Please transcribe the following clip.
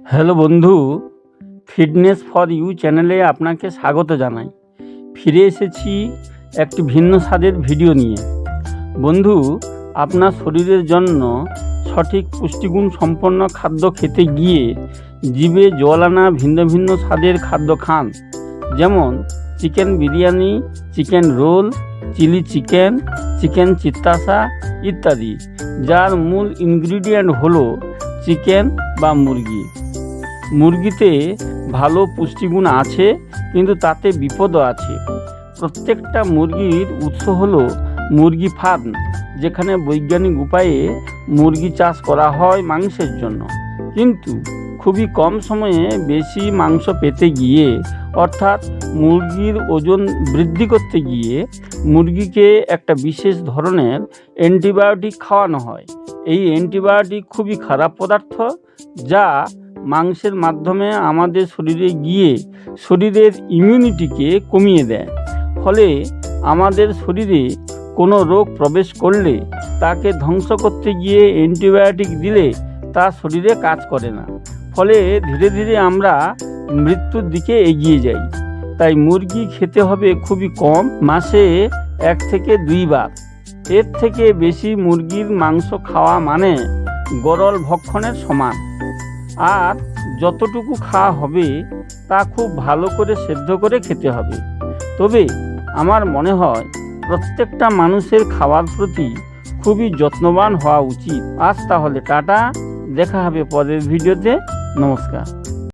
Hello বন্ধু, fitness for you চ্যানেলে আপনাকে স্বাগত জানাই। ফিরে এসেছি একটি ভিন্ন স্বাদের ভিডিও নিয়ে। বন্ধু, আপনার শরীরের জন্য সঠিক পুষ্টিগুণ সম্পন্ন খাদ্য খেতে গিয়ে জিভে জল আনা ভিন্ন ভিন্ন স্বাদের খাদ্য খান, যেমন chicken biryani, chicken roll, chilli chicken, chicken চিত্তাসা ইত্যাদি, যার মূল ইনগ্রিডিয়েন্ট হলো চিকেন বা মুরগি। মুরগিতে ভালো পুষ্টিগুণ আছে, কিন্তু তাতে বিপদও আছে। প্রত্যেকটা মুরগির উৎস হলো মুরগি ফার্ম, যেখানে বৈজ্ঞানিক উপায়ে মুরগি চাষ করা হয় মাংসের জন্য। কিন্তু খুবই কম সময়ে বেশি মাংস পেতে গিয়ে, অর্থাৎ মুরগির ওজন বৃদ্ধি করতে গিয়ে মুরগিকে একটা বিশেষ ধরনের অ্যান্টিবায়োটিক খাওয়ানো হয়। এই অ্যান্টিবায়োটিক খুবই খারাপ পদার্থ, যা মাংসের মাধ্যমে আমাদের শরীরে গিয়ে শরীরের ইমিউনিটিকে কমিয়ে দেয়। ফলে আমাদের শরীরে কোনো রোগ প্রবেশ করলে তাকে ধ্বংস করতে গিয়ে অ্যান্টিবায়োটিক দিলে তা শরীরে কাজ করে না। ফলে ধীরে ধীরে আমরা মৃত্যুর দিকে এগিয়ে যাই। তাই মুরগি খেতে হবে খুবই কম, মাসে 1 থেকে 2 বার। এর থেকে বেশি মুরগির মাংস খাওয়া মানে গরল ভক্ষণের সমান। আর যতটুকু খাওয়া হবে তা খুব ভালো করে সেদ্ধ করে খেতে হবে। তবে আমার মনে হয় প্রত্যেকটা মানুষের খাওয়ার প্রতি খুবই যত্নবান হওয়া উচিত। আজ তাহলে টাটা, দেখা হবে পরের ভিডিওতে। নমস্কার।